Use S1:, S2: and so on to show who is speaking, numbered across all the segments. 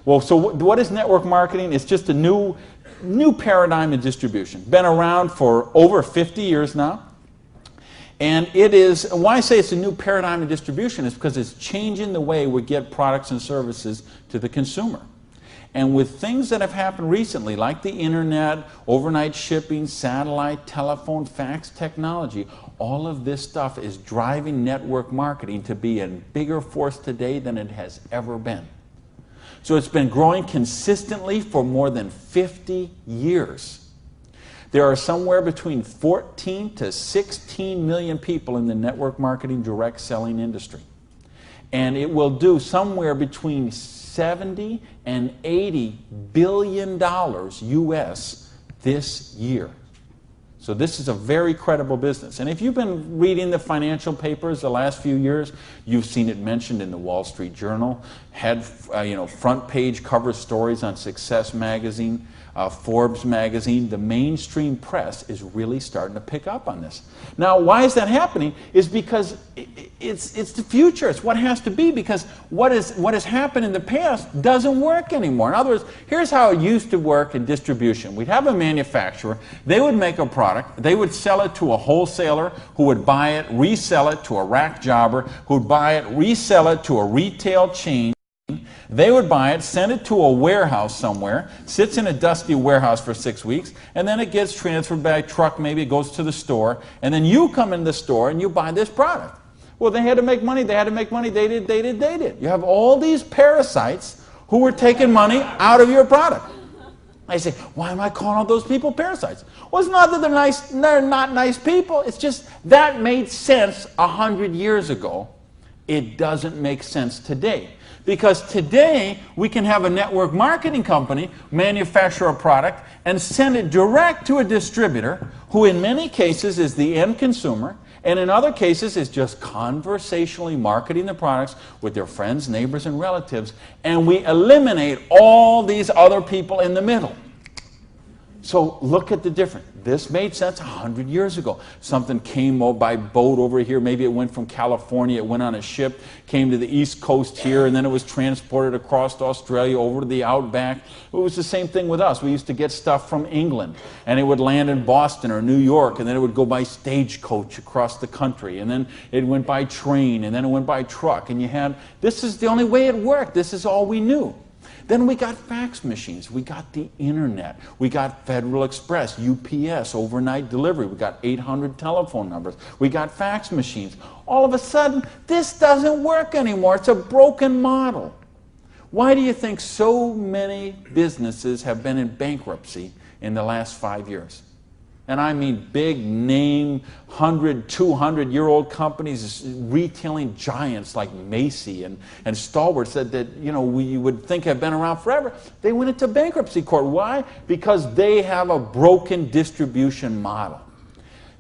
S1: Well, so what is network marketing? It's just a new paradigm of distribution. Been around for over 50 years now. And it is, why I say it's a new paradigm of distribution is because it's changing the way we get products and services to the consumer. And with things that have happened recently, like the internet, overnight shipping, satellite, telephone, fax technology, all of this stuff is driving network marketing to be a bigger force today than it has ever been. So it's been growing consistently for more than 50 years. There are somewhere between 14 to 16 million people in the network marketing direct selling industry. And it will do somewhere between 70 and 80 billion dollars US this year. So this is a very credible business. And if you've been reading the financial papers the last few years, you've seen it mentioned in the Wall Street Journal, had front page cover stories on Success magazine, Forbes magazine. The mainstream press is really starting to pick up on this. Now, why is that happening? Is because it's the future. It's what has to be, because what has happened in the past doesn't work anymore. In other words, here's how it used to work in distribution. We'd have a manufacturer. They would make a product. They would sell it to a wholesaler who would buy it, resell it to a rack jobber who would buy it, resell it to a retail chain. They would buy it, send it to a warehouse somewhere, sits in a dusty warehouse for 6 weeks, and then it gets transferred by truck, maybe it goes to the store, and then you come in the store and you buy this product. Well, they had to make money, they did. You have all these parasites who were taking money out of your product. I say, why am I calling all those people parasites? Well, it's not that they're not nice people, it's just that made sense 100 years ago. It doesn't make sense today. Because today, we can have a network marketing company manufacture a product and send it direct to a distributor who in many cases is the end consumer, and in other cases is just conversationally marketing the products with their friends, neighbors, and relatives, and we eliminate all these other people in the middle. So look at the difference. This made sense 100 years ago. Something came by boat over here. Maybe it went from California, it went on a ship, came to the East Coast here, and then it was transported across to Australia, over to the outback. It was the same thing with us. We used to get stuff from England, and it would land in Boston or New York, and then it would go by stagecoach across the country, and then it went by train, and then it went by truck, and this is the only way it worked. This is all we knew. Then we got fax machines, we got the internet, we got Federal Express, UPS, overnight delivery, we got 800 telephone numbers, we got fax machines. All of a sudden, this doesn't work anymore. It's a broken model. Why do you think so many businesses have been in bankruptcy in the last 5 years? And I mean big name, 100, 200-year-old companies, retailing giants like Macy and Stalwarts that we would think have been around forever. They went into bankruptcy court. Why? Because they have a broken distribution model.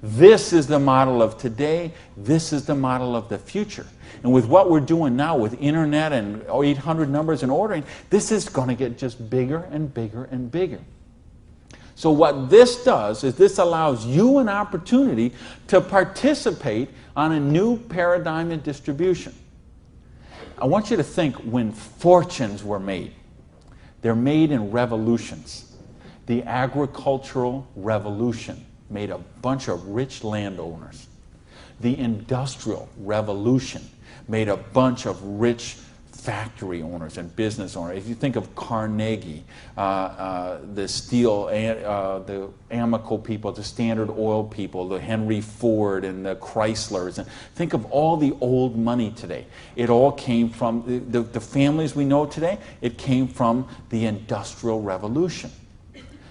S1: This is the model of today. This is the model of the future. And with what we're doing now with internet and 800 numbers and ordering, this is going to get just bigger and bigger and bigger. So what this does is this allows you an opportunity to participate on a new paradigm in distribution. I want you to think when fortunes were made. They're made in revolutions. The agricultural revolution made a bunch of rich landowners. The industrial revolution made a bunch of rich factory owners and business owners. If you think of Carnegie, the steel, the Amoco people, the Standard Oil people, the Henry Ford and the Chryslers, and think of all the old money today. It all came from the families we know today. It came from the Industrial Revolution.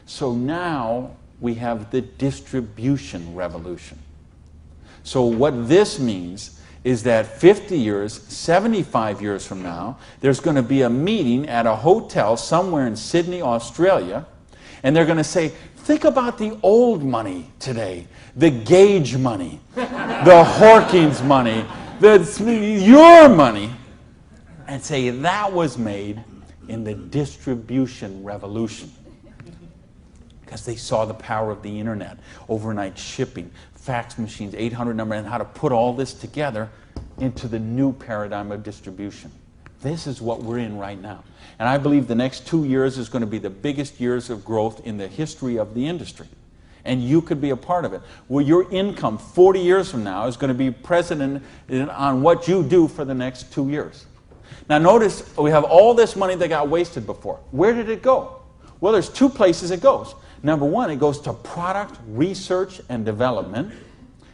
S1: So now we have the distribution revolution. So what this means is that 50 years, 75 years from now, there's going to be a meeting at a hotel somewhere in Sydney, Australia, and they're going to say, think about the old money today, the Gage money, the Hawkins money, your money, and say that was made in the distribution revolution. Because they saw the power of the internet, overnight shipping, fax machines, 800 number, and how to put all this together into the new paradigm of distribution. This is what we're in right now. And I believe the next 2 years is going to be the biggest years of growth in the history of the industry. And you could be a part of it. Well, your income 40 years from now is going to be present on what you do for the next 2 years. Now notice we have all this money that got wasted before. Where did it go? Well, there's 2 places it goes. Number 1, it goes to product research and development.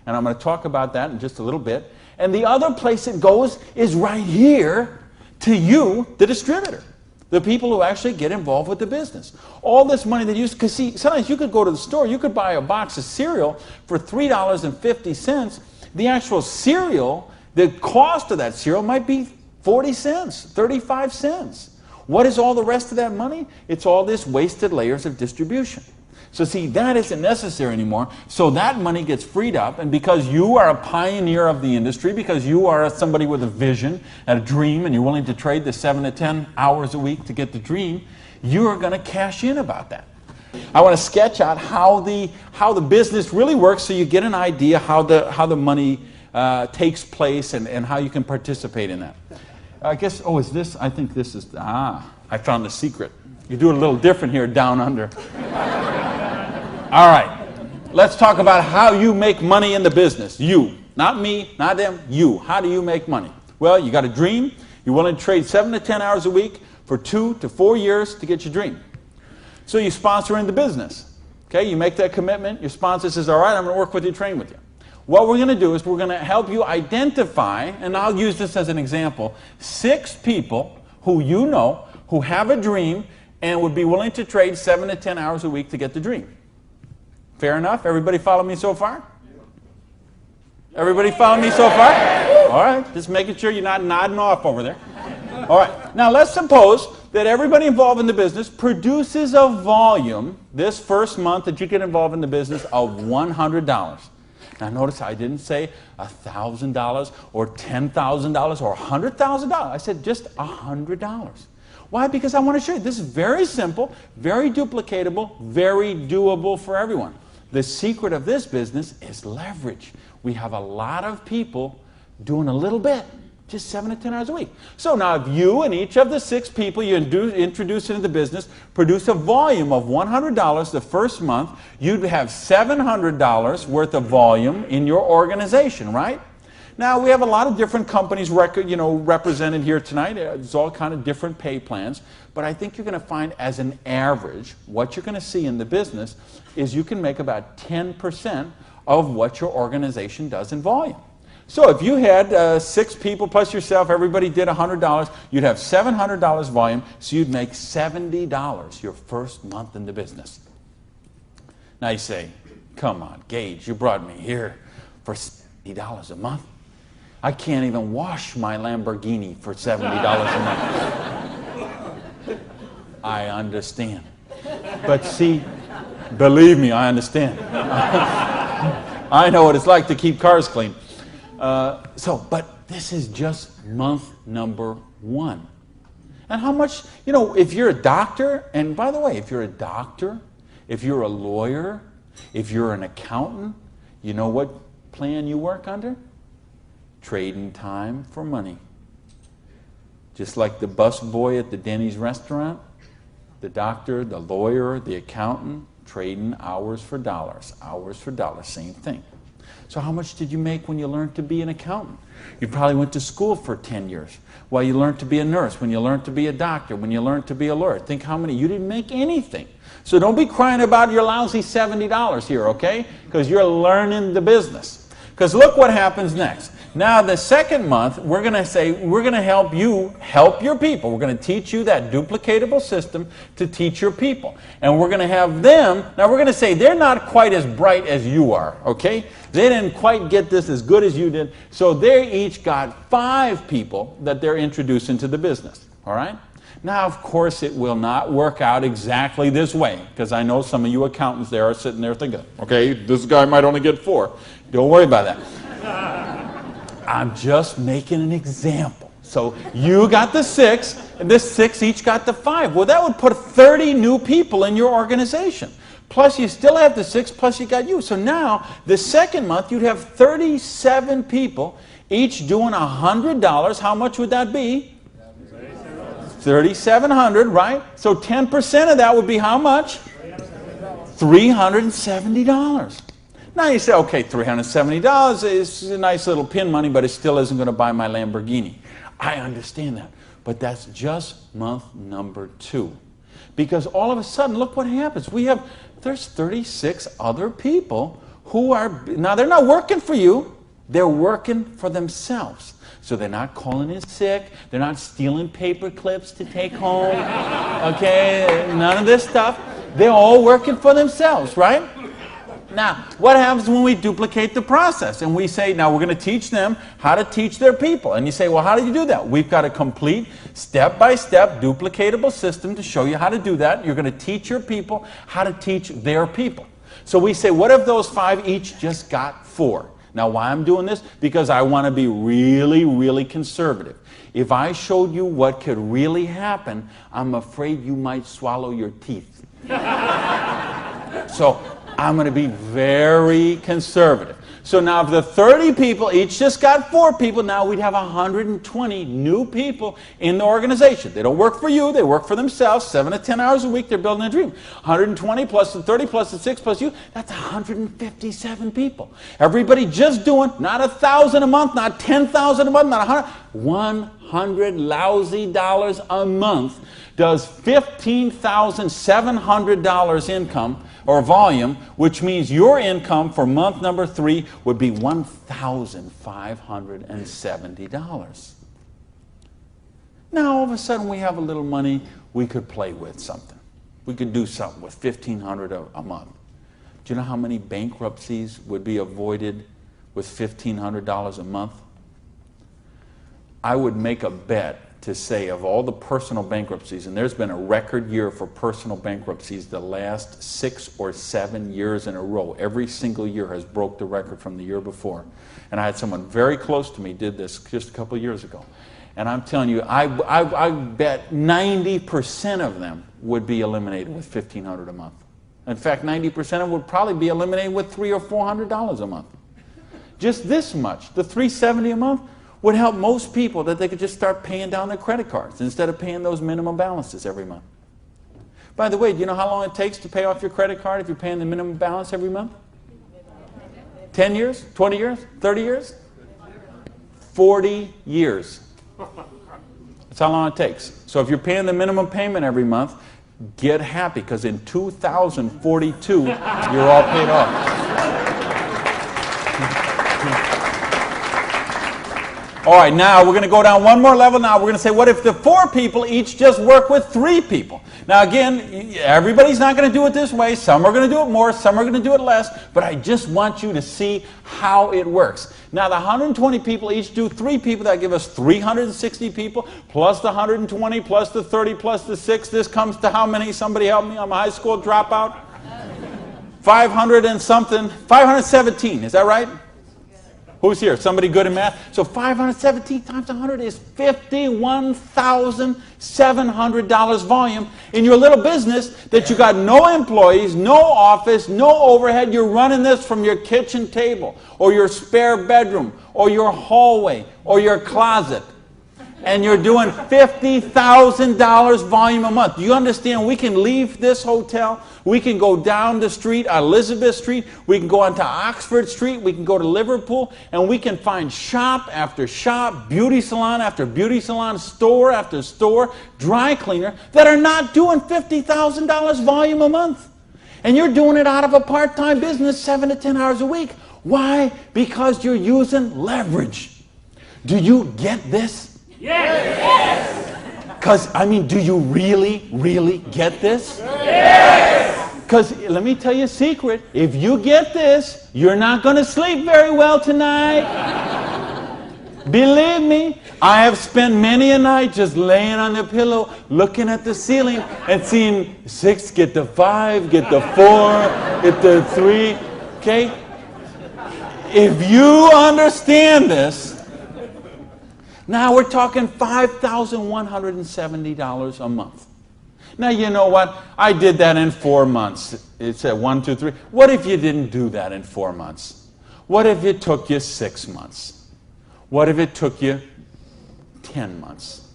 S1: And I'm going to talk about that in just a little bit. And the other place it goes is right here to you, the distributor. The people who actually get involved with the business. All this money that you, because see, sometimes you could go to the store, you could buy a box of cereal for $3.50. The actual cereal, the cost of that cereal might be 40 cents, 35 cents. What is all the rest of that money? It's all this wasted layers of distribution. So see, that isn't necessary anymore. So that money gets freed up, and because you are a pioneer of the industry, because you are somebody with a vision and a dream, and you're willing to trade the 7 to 10 hours a week to get the dream, you are going to cash in about that. I want to sketch out how the business really works, so you get an idea how the money takes place and how you can participate in that. I guess, oh, is this? I think this is, I found the secret. You do it a little different here down under. All right, let's talk about how you make money in the business. You, not me, not them, you. How do you make money? Well, you got a dream. You're willing to trade 7 to 10 hours a week for 2 to 4 years to get your dream. So you sponsor in the business. Okay, you make that commitment. Your sponsor says, all right, I'm going to work with you, train with you. What we're going to do is we're going to help you identify, and I'll use this as an example, 6 people who you know who have a dream and would be willing to trade 7 to 10 hours a week to get the dream. Fair enough? Everybody follow me so far? Everybody follow me so far? All right, just making sure you're not nodding off over there. All right, now let's suppose that everybody involved in the business produces a volume this first month that you get involved in the business of $100. Now notice I didn't say $1,000 or $10,000 or $100,000. I said just $100. Why? Because I want to show you this is very simple, very duplicatable, very doable for everyone. The secret of this business is leverage. We have a lot of people doing a little bit, just 7 to 10 hours a week. So now if you and each of the 6 people you introduce into the business produce a volume of $100 the first month, you'd have $700 worth of volume in your organization, right? Now, we have a lot of different companies represented here tonight. There's all kind of different pay plans. But I think you're going to find, as an average, what you're going to see in the business is you can make about 10% of what your organization does in volume. So if you had 6 people plus yourself, everybody did $100, you'd have $700 volume, so you'd make $70 your first month in the business. Now you say, come on, Gage, you brought me here for $70 a month. I can't even wash my Lamborghini for $70 a month. I understand. But see, believe me, I understand. I know what it's like to keep cars clean. But this is just month number 1. And how much, if you're a doctor, and by the way, if you're a doctor, if you're a lawyer, if you're an accountant, you know what plan you work under? Trading time for money. Just like the bus boy at the Denny's restaurant, the doctor, the lawyer, the accountant, trading hours for dollars, same thing. So how much did you make when you learned to be an accountant? You probably went to school for 10 years. While you learned to be a nurse, when you learned to be a doctor, when you learned to be a lawyer. Think how many. You didn't make anything. So don't be crying about your lousy $70 here, okay? Because you're learning the business. Because look what happens next. Now the second month, we're going to say, we're going to help you help your people. We're going to teach you that duplicatable system to teach your people. And we're going to have them, now we're going to say they're not quite as bright as you are, okay? They didn't quite get this as good as you did. So they each got 5 people that they're introducing to the business, all right? Now, of course, it will not work out exactly this way, because I know some of you accountants there are sitting there thinking, okay, this guy might only get 4. Don't worry about that. I'm just making an example. So you got the 6, and this 6 each got the 5. Well, that would put 30 new people in your organization. Plus, you still have the 6, plus you got you. So now, the second month, you'd have 37 people, each doing $100. How much would that be? $3,700, right? So 10% of that would be how much? $370. Now you say, okay, $370 is a nice little pin money, but it still isn't going to buy my Lamborghini. I understand that. But that's just month number 2. Because all of a sudden, look what happens. There's 36 other people who are, now they're not working for you, they're working for themselves. So they're not calling in sick, they're not stealing paper clips to take home, okay, none of this stuff. They're all working for themselves, right? Now, what happens when we duplicate the process and we say, now we're going to teach them how to teach their people? And you say, well, how do you do that? We've got a complete step-by-step duplicatable system to show you how to do that. You're going to teach your people how to teach their people. So we say, what if those 5 each just got 4? Now, why I'm doing this? Because I want to be really, really conservative. If I showed you what could really happen, I'm afraid you might swallow your teeth. So I'm going to be very conservative. So now if the 30 people each just got 4 people, now we'd have 120 new people in the organization. They don't work for you, they work for themselves, 7 to 10 hours a week, they're building a dream. 120 plus the 30 plus the 6 plus you, that's 157 people. Everybody just doing, not 1,000 a month, not 10,000 a month, not 100 lousy dollars a month does $15,700 income or volume, which means your income for month number 3 would be $1,570. Now all of a sudden we have a little money, we could play with something. We could do something with $1,500 a month. Do you know how many bankruptcies would be avoided with $1,500 a month? I would make a bet to say of all the personal bankruptcies, and there's been a record year for personal bankruptcies the last 6 or 7 years in a row. Every single year has broke the record from the year before. And I had someone very close to me did this just a couple of years ago. And I'm telling you, I bet 90% of them would be eliminated with $1,500 a month. In fact, 90% of them would probably be eliminated with $300 or $400 a month. Just this much, the $370 a month, would help most people that they could just start paying down their credit cards instead of paying those minimum balances every month. By the way, do you know how long it takes to pay off your credit card if you're paying the minimum balance every month? 10 years? 20 years? 30 years? 40 years. That's how long it takes. So if you're paying the minimum payment every month, get happy, because in 2042, you're all paid off. All right, now we're going to go down one more level. Now we're going to say, what if the 4 people each just work with 3 people? Now again, everybody's not going to do it this way. Some are going to do it more, some are going to do it less, but I just want you to see how it works. Now the 120 people each do 3 people, that give us 360 people, plus the 120, plus the 30, plus the 6. This comes to how many? Somebody help me, I'm a high school dropout. 500 and something, 517, is that right? Who's here? Somebody good in math? So 517 times 100 is $51,700 volume in your little business that you got no employees, no office, no overhead. You're running this from your kitchen table or your spare bedroom or your hallway or your closet. And you're doing $50,000 volume a month. Do you understand? We can leave this hotel. We can go down the street, Elizabeth Street. We can go onto Oxford Street. We can go to Liverpool. And we can find shop after shop, beauty salon after beauty salon, store after store, dry cleaner that are not doing $50,000 volume a month. And you're doing it out of a part-time business 7 to 10 hours a week. Why? Because you're using leverage. Do you get this? Yes! Because, I mean, do you really, really get this? Yes! Because, let me tell you a secret. If you get this, you're not going to sleep very well tonight. Believe me, I have spent many a night just laying on the pillow, looking at the ceiling and seeing 6 get the 5, get the 4, get the 3, okay? If you understand this, now we're talking $5,170 a month. Now you know what? I did that in 4 months. It said 1, 2, 3. What if you didn't do that in 4 months? What if it took you 6 months? What if it took you 10 months?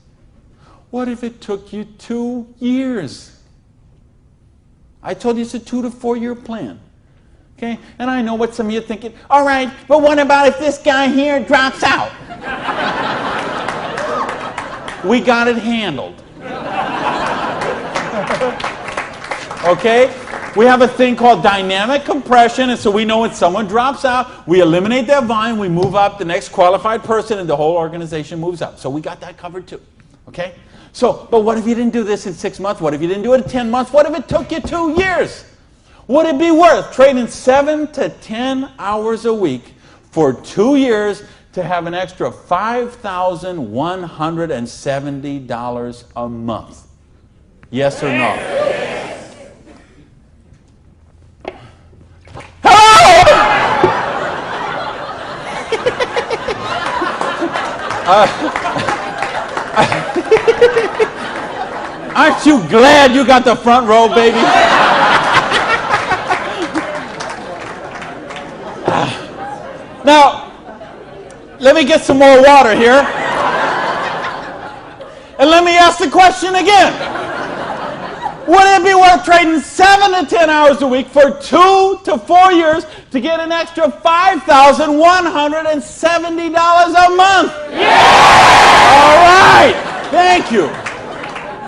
S1: What if it took you 2 years? I told you it's a 2 to 4 year plan. Okay? And I know what some of you are thinking. All right, but what about if this guy here drops out? We got it handled. Okay? We have a thing called dynamic compression, and so we know when someone drops out, we eliminate their volume, we move up the next qualified person, and the whole organization moves up. So we got that covered too. Okay? So, but what if you didn't do this in 6 months? What if you didn't do it in 10 months? What if it took you 2 years? Would it be worth trading 7 to 10 hours a week for 2 years to have an extra $5,170 a month? Yes or no? Aren't you glad you got the front row, baby? Now, let me get some more water here. And let me ask the question again. Would it be worth trading 7 to 10 hours a week for 2 to 4 years to get an extra $5,170 a month? Yeah! All right. Thank you.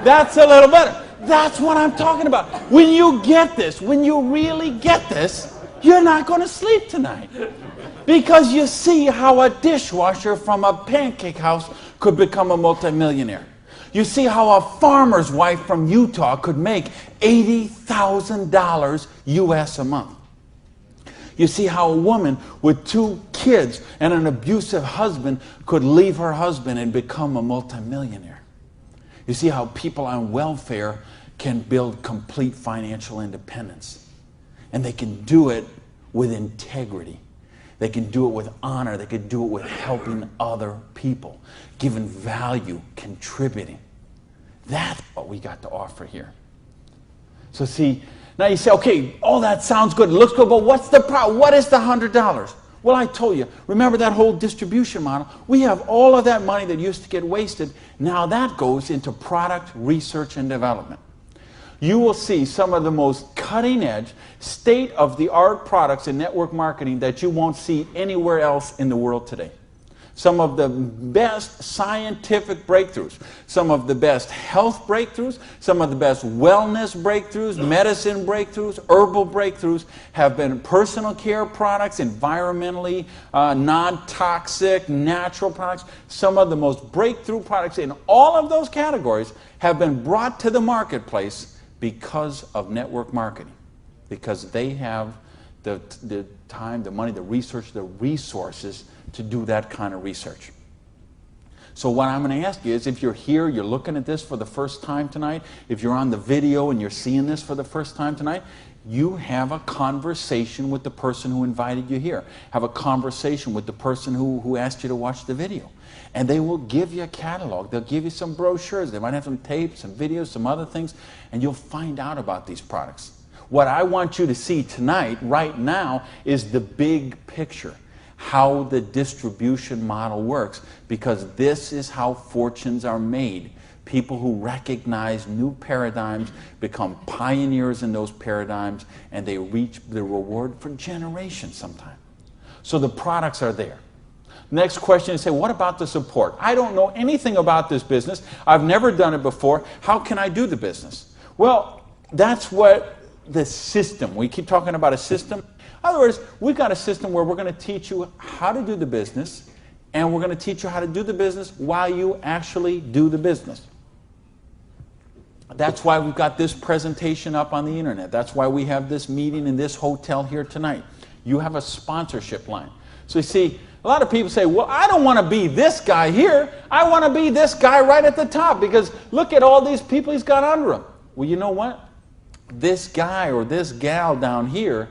S1: That's a little better. That's what I'm talking about. When you get this, when you really get this, you're not going to sleep tonight. Because you see how a dishwasher from a pancake house could become a multimillionaire. You see how a farmer's wife from Utah could make $80,000 US a month. You see how a woman with 2 kids and an abusive husband could leave her husband and become a multimillionaire. You see how people on welfare can build complete financial independence. And they can do it with integrity. They can do it with honor. They can do it with helping other people, giving value, contributing. That's what we got to offer here. So see, now you say, okay, all that sounds good. It looks good, but what's the problem? What is the $100? Well, I told you, remember that whole distribution model? We have all of that money that used to get wasted. Now that goes into product research and development. You will see some of the most cutting-edge, state-of-the-art products in network marketing that you won't see anywhere else in the world today. Some of the best scientific breakthroughs, some of the best health breakthroughs, some of the best wellness breakthroughs, medicine breakthroughs, herbal breakthroughs have been personal care products, environmentally non-toxic, natural products. Some of the most breakthrough products in all of those categories have been brought to the marketplace because of network marketing, because they have the time, the money, the research, the resources to do that kind of research. So what I'm going to ask you is, if you're here, you're looking at this for the first time tonight, if you're on the video and you're seeing this for the first time tonight, you have a conversation with the person who invited you here. Have a conversation with the person who asked you to watch the video. And they will give you a catalog. They'll give you some brochures. They might have some tapes, some videos, some other things, and you'll find out about these products. What I want you to see tonight, right now, is the big picture. How the distribution model works, because this is how fortunes are made. People who recognize new paradigms become pioneers in those paradigms, and they reach the reward for generations sometimes. So the products are there. Next question is, say, what about the support? I don't know anything about this business. I've never done it before. How can I do the business? Well, that's what the system, we keep talking about a system. In other words, we've got a system where we're going to teach you how to do the business, and we're going to teach you how to do the business while you actually do the business. That's why we've got this presentation up on the internet. That's why we have this meeting in this hotel here tonight. You have a sponsorship line. So you see, a lot of people say, well, I don't want to be this guy here. I want to be this guy right at the top, because look at all these people he's got under him. Well, you know what? This guy or this gal down here,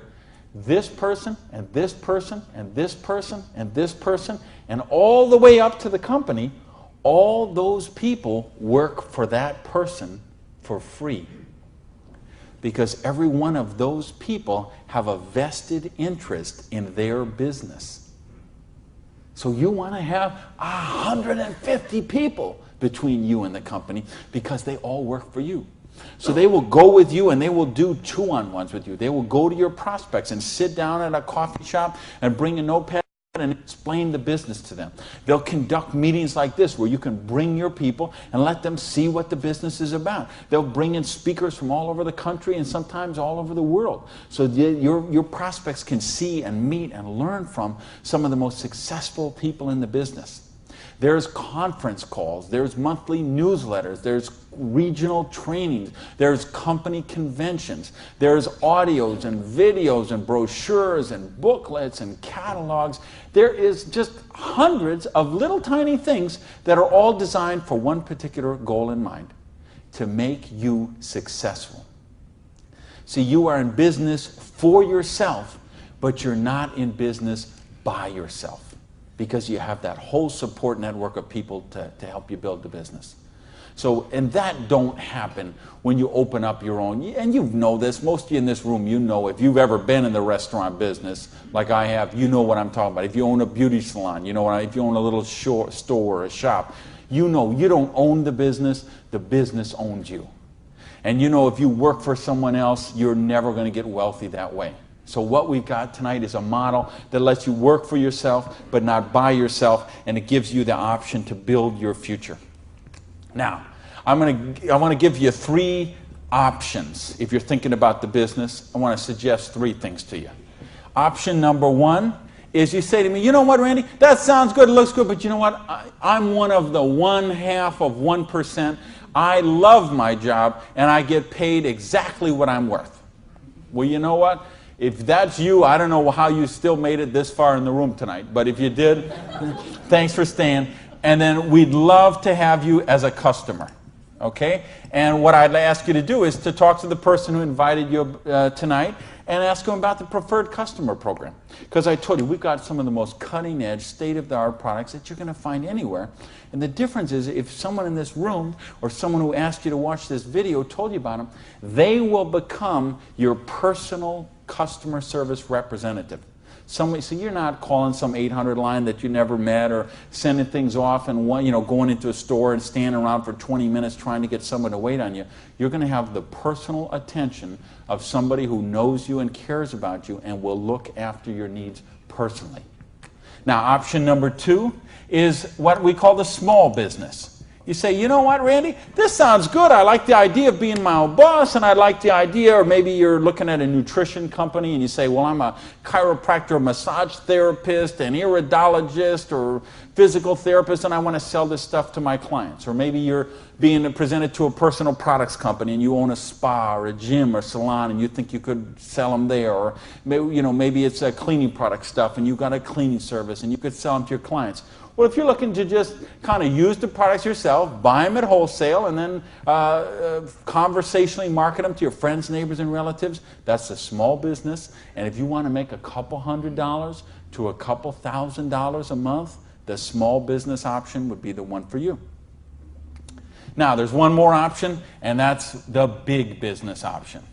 S1: this person and this person and this person and this person and all the way up to the company, all those people work for that person for free. Because every one of those people have a vested interest in their business. So you want to have 150 people between you and the company because they all work for you. So they will go with you and they will do two-on-ones with you. They will go to your prospects and sit down at a coffee shop and bring a notepad and explain the business to them. They'll conduct meetings like this where you can bring your people and let them see what the business is about. They'll bring in speakers from all over the country and sometimes all over the world. So your prospects can see and meet and learn from some of the most successful people in the business. There's conference calls, there's monthly newsletters, there's regional trainings, there's company conventions, there's audios and videos and brochures and booklets and catalogs. There is just hundreds of little tiny things that are all designed for one particular goal in mind: to make you successful. See, you are in business for yourself, but you're not in business by yourself, because you have that whole support network of people to help you build the business. So, and that don't happen when you open up your own, and you know this, most of you in this room, you know, if you've ever been in the restaurant business, like I have, you know what I'm talking about. If you own a beauty salon, you know, if you own a little store or a shop, you know you don't own the business owns you. And you know if you work for someone else, you're never going to get wealthy that way. So what we've got tonight is a model that lets you work for yourself, but not by yourself, and it gives you the option to build your future. Now, I want to give you 3 options. If you're thinking about the business, I want to suggest 3 things to you. Option number 1 is you say to me, you know what, Randy, that sounds good, it looks good, but you know what, I'm one of the 1/2%. I love my job, and I get paid exactly what I'm worth. Well, you know what? If that's you, I don't know how you still made it this far in the room tonight, but if you did, thanks for staying. And then we'd love to have you as a customer, okay? And what I'd ask you to do is to talk to the person who invited you tonight and ask them about the preferred customer program. Because I told you, we've got some of the most cutting-edge, state-of-the-art products that you're going to find anywhere. And the difference is, if someone in this room or someone who asked you to watch this video told you about them, they will become your personal customer service representative. So you're not calling some 800 line that you never met, or sending things off and going into a store and standing around for 20 minutes trying to get someone to wait on you. You're going to have the personal attention of somebody who knows you and cares about you and will look after your needs personally. Now, option number 2 is what we call the small business. You say, you know what, Randy, this sounds good. I like the idea of being my own boss, and I like the idea, or maybe you're looking at a nutrition company and you say, well, I'm a chiropractor, massage therapist, an iridologist, or physical therapist, and I want to sell this stuff to my clients. Or maybe you're being presented to a personal products company and you own a spa or a gym or salon and you think you could sell them there. Or maybe it's a cleaning product stuff and you've got a cleaning service and you could sell them to your clients. Well, if you're looking to just kind of use the products yourself, buy them at wholesale, and then conversationally market them to your friends, neighbors, and relatives, that's a small business. And if you want to make a couple $100 to a couple $1,000 a month, the small business option would be the one for you. Now, there's one more option, and that's the big business option.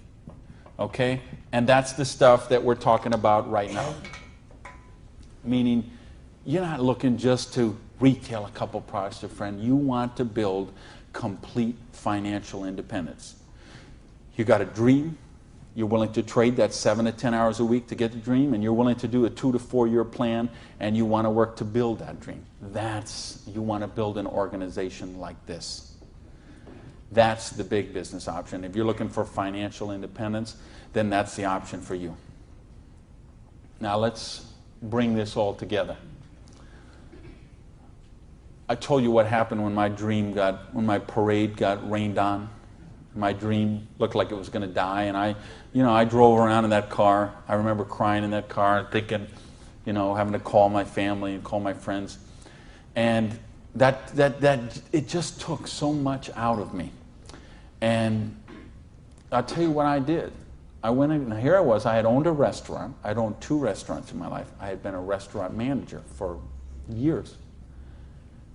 S1: Okay? And that's the stuff that we're talking about right now. Meaning, you're not looking just to retail a couple products to a friend. You want to build complete financial independence. You got a dream. You're willing to trade that 7 to 10 hours a week to get the dream, and you're willing to do a 2 to 4 year plan, and you want to work to build that dream. You want to build an organization like this. That's the big business option. If you're looking for financial independence, then that's the option for you. Now let's bring this all together. I told you what happened when when my parade got rained on. My dream looked like it was going to die, and I drove around in that car. I remember crying in that car, thinking, having to call my family and call my friends, and that it just took so much out of me. And I'll tell you what I did. I went in, and here I was. I had owned a restaurant. I'd owned 2 restaurants in my life. I had been a restaurant manager for years.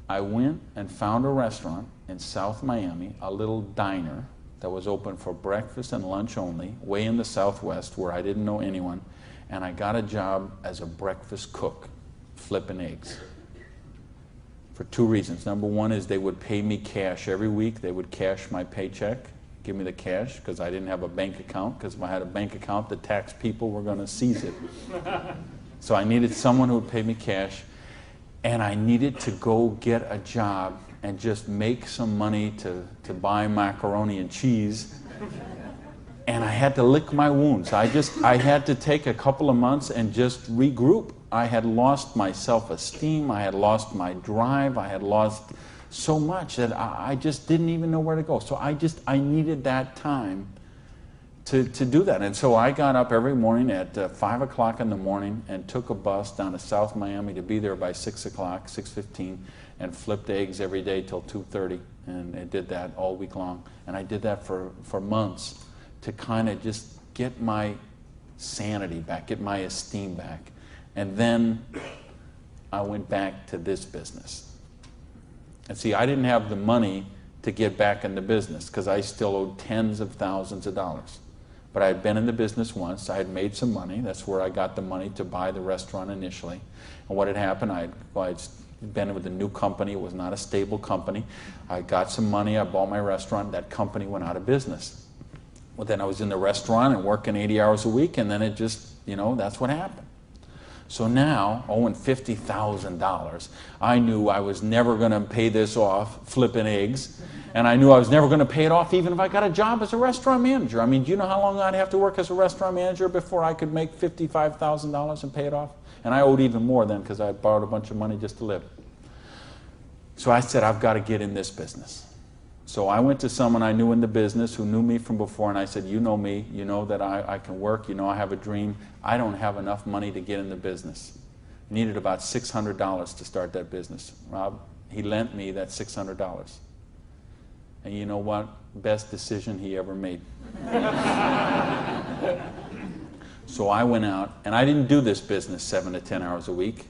S1: I went and found a restaurant in South Miami, a little diner that was open for breakfast and lunch only, way in the Southwest where I didn't know anyone, and I got a job as a breakfast cook, flipping eggs. for two reasons. Number one is they would pay me cash every week. They would cash my paycheck, give me the cash, because I didn't have a bank account, because if I had a bank account, the tax people were going to seize it. So I needed someone who would pay me cash, and I needed to go get a job and just make some money to buy macaroni and cheese. And I had to lick my wounds. I had to take a couple of months and just regroup. I had lost my self-esteem, I had lost my drive, I had lost so much that I just didn't even know where to go. So I needed that time to do that. And so I got up every morning at 5 o'clock in the morning and took a bus down to South Miami to be there by 6 o'clock, 6:15, and flipped eggs every day till 2:30. And I did that all week long. And I did that for months to kind of just get my sanity back, get my esteem back. And then I went back to this business. And see, I didn't have the money to get back in the business because I still owed tens of thousands of dollars. But I had been in the business once. I had made some money. That's where I got the money to buy the restaurant initially. And what had happened, I'd been with a new company. It was not a stable company. I got some money. I bought my restaurant. That company went out of business. Well, then I was in the restaurant and working 80 hours a week, and then it just, that's what happened. So now, owing $50,000, I knew I was never going to pay this off flipping eggs, and I knew I was never going to pay it off even if I got a job as a restaurant manager. I mean, do you know how long I'd have to work as a restaurant manager before I could make $55,000 and pay it off? And I owed even more then because I had borrowed a bunch of money just to live. So I said, I've got to get in this business. So I went to someone I knew in the business who knew me from before, and I said, you know me, you know that I can work, you know I have a dream. I don't have enough money to get in the business. I needed about $600 to start that business. Rob, he lent me that $600. And you know what? Best decision he ever made. So I went out, and I didn't do this business 7 to 10 hours a week.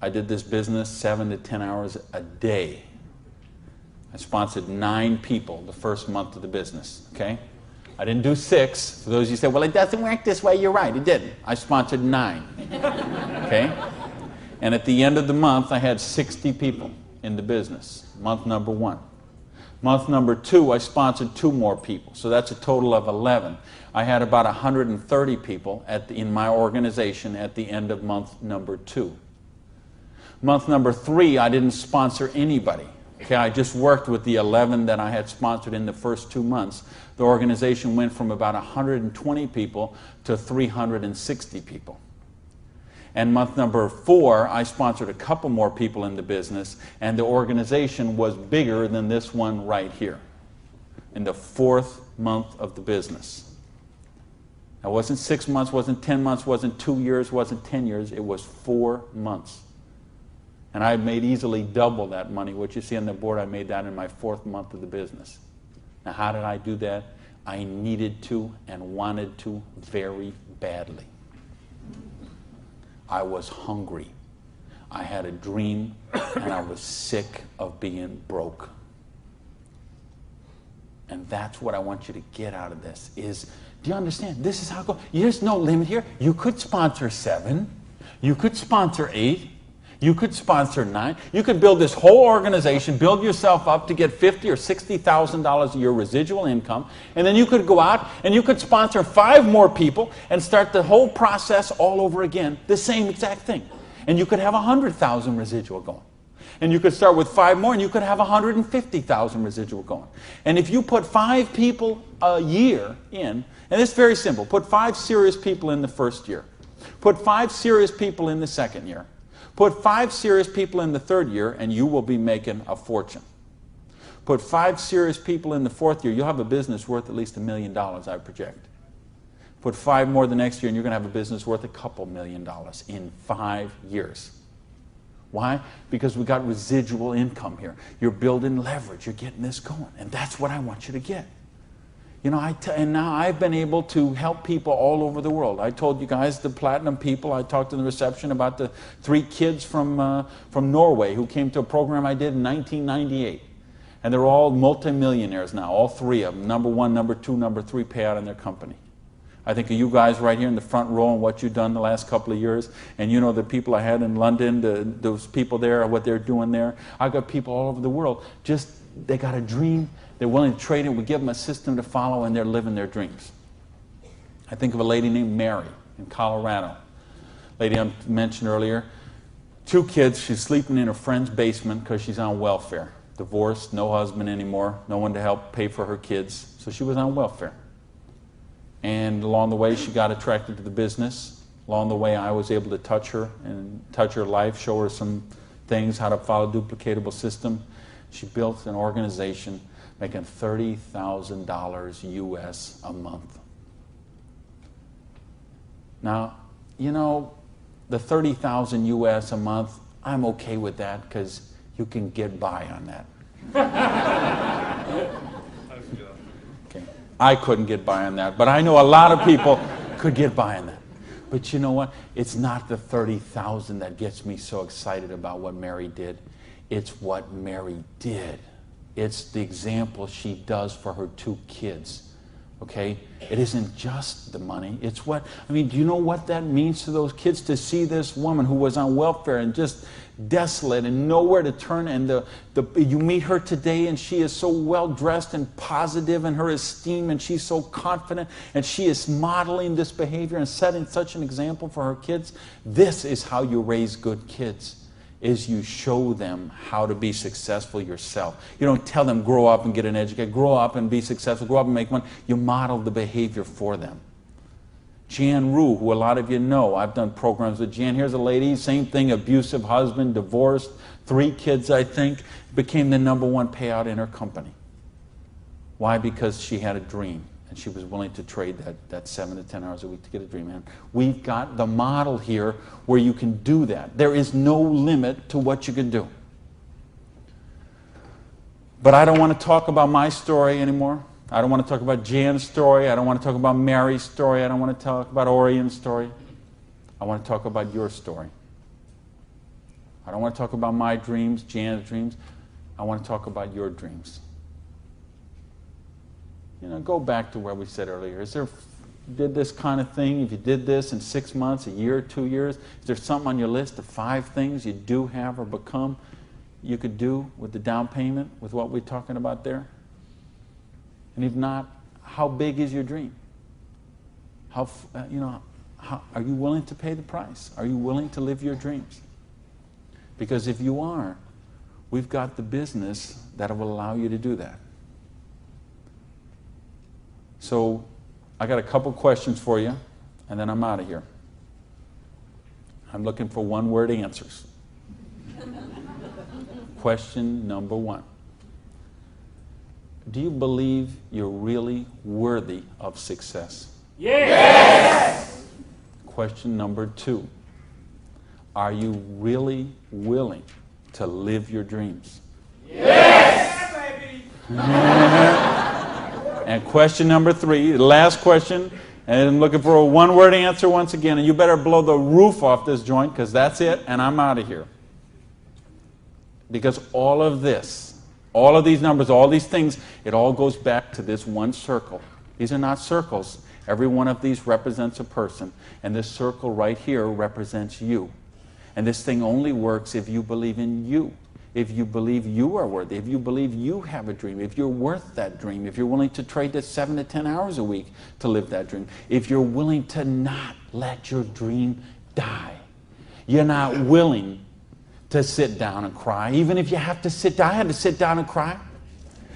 S1: I did this business 7 to 10 hours a day. I sponsored 9 people the first month of the business, okay? I didn't do 6. For those of you who say, well, it doesn't work this way, you're right, it didn't. I sponsored 9, okay? And at the end of the month, I had 60 people in the business, month number 1. Month number 2, I sponsored 2 more people, so that's a total of 11. I had about 130 people in my organization at the end of month number 2. Month number 3, I didn't sponsor anybody. Okay, I just worked with the 11 that I had sponsored in the first 2 months. The organization went from about 120 people to 360 people. And month number 4, I sponsored a couple more people in the business, and the organization was bigger than this one right here in the 4th month of the business. It wasn't 6 months, wasn't 10 months, wasn't 2 years, wasn't 10 years. It was 4 months. And I made easily double that money. What you see on the board, I made that in my 4th month of the business. Now, how did I do that? I needed to and wanted to very badly. I was hungry. I had a dream, and I was sick of being broke. And that's what I want you to get out of this is, do you understand? This is how it goes. There's no limit here. You could sponsor 7. You could sponsor 8. You could sponsor 9. You could build this whole organization, build yourself up to get $50,000 or $60,000 a year residual income, and then you could go out and you could sponsor 5 more people and start the whole process all over again, the same exact thing. And you could have 100,000 residual going. And you could start with 5 more and you could have 150,000 residual going. And if you put 5 people a year in, and it's very simple, put 5 serious people in the first year, put 5 serious people in the second year, put 5 serious people in the 3rd year, and you will be making a fortune. Put 5 serious people in the 4th year, you'll have a business worth at least $1 million, I project. Put 5 more the next year, and you're going to have a business worth a couple $1 million in 5 years. Why? Because we got residual income here. You're building leverage. You're getting this going, and that's what I want you to get. You know, and now I've been able to help people all over the world. I told you guys the platinum people. I talked in the reception about the 3 kids from Norway who came to a program I did in 1998. And they're all multimillionaires now, all 3 of them. Number 1, number 2, number 3 pay out in their company. I think of you guys right here in the front row and what you've done the last couple of years. And you know the people I had in London, those people there, what they're doing there. I've got people all over the world. Just, they got a dream. They're willing to trade it. We give them a system to follow, and they're living their dreams. I think of a lady named Mary in Colorado. Lady I mentioned earlier. 2 kids. She's sleeping in her friend's basement because she's on welfare. Divorced, no husband anymore, no one to help pay for her kids. So she was on welfare. And along the way, she got attracted to the business. Along the way, I was able to touch her and touch her life, show her some things, how to follow a duplicatable system. She built an organization making $30,000 US a month. Now, you know, the $30,000 US a month, I'm okay with that because you can get by on that. Okay. I couldn't get by on that, but I know a lot of people could get by on that. But you know what? It's not the 30,000 that gets me so excited about what Mary did. It's what Mary did. It's the example she does for her 2 kids. Okay? It isn't just the money. It's what, I mean, do you know what that means to those kids to see this woman who was on welfare and just desolate and nowhere to turn, and you meet her today and she is so well dressed and positive in her esteem, and she's so confident, and she is modeling this behavior and setting such an example for her kids. This is how you raise good kids, is you show them how to be successful yourself. You don't tell them grow up and get an education, grow up and be successful, grow up and make money. You model the behavior for them. Jan Rue, who a lot of you know, I've done programs with Jan. Here's a lady, same thing, abusive husband, divorced, 3 kids, I think, became the #1 payout in her company. Why? Because she had a dream, and she was willing to trade that 7 to 10 hours a week to get a dream. And we've got the model here where you can do that. There is no limit to what you can do. But I don't want to talk about my story anymore. I don't want to talk about Jan's story. I don't want to talk about Mary's story. I don't want to talk about Orion's story. I want to talk about your story. I don't want to talk about my dreams, Jan's dreams. I want to talk about your dreams. You know, go back to where we said earlier. Is there, did this kind of thing, if you did this in 6 months, a year, 2 years, is there something on your list of 5 things you do have or become you could do with the down payment, with what we're talking about there? And if not, how big is your dream? How, are you willing to pay the price? Are you willing to live your dreams? Because if you are, we've got the business that will allow you to do that. So I got a couple questions for you, and then I'm out of here. I'm looking for 1-word answers. Question number 1. Do you believe you're really worthy of success?
S2: Yes!
S1: Question number 2. Are you really willing to live your dreams?
S2: Yes! Baby!
S1: And question number 3, the last question, and I'm looking for a 1-word answer once again, and you better blow the roof off this joint, because that's it, and I'm out of here. Because all of this, all of these numbers, all these things, it all goes back to this one circle. These are not circles. Every one of these represents a person. And this circle right here represents you. And this thing only works if you believe in you. If you believe you are worthy. If you believe you have a dream. If you're worth that dream. If you're willing to trade the 7 to 10 hours a week to live that dream. If you're willing to not let your dream die. You're not willing to sit down and cry. Even if you have to sit down, I had to sit down and cry.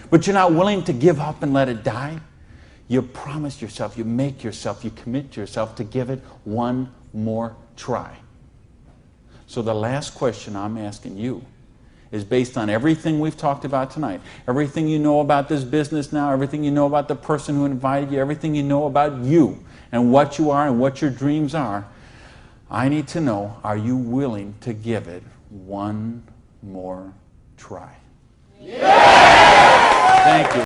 S1: But you're not willing to give up and let it die. You promise yourself, you make yourself, you commit yourself to give it one more try. So the last question I'm asking you is based on everything we've talked about tonight, everything you know about this business now, everything you know about the person who invited you, everything you know about you and what you are and what your dreams are. I need to know, are you willing to give it one more try? Yeah! Thank you.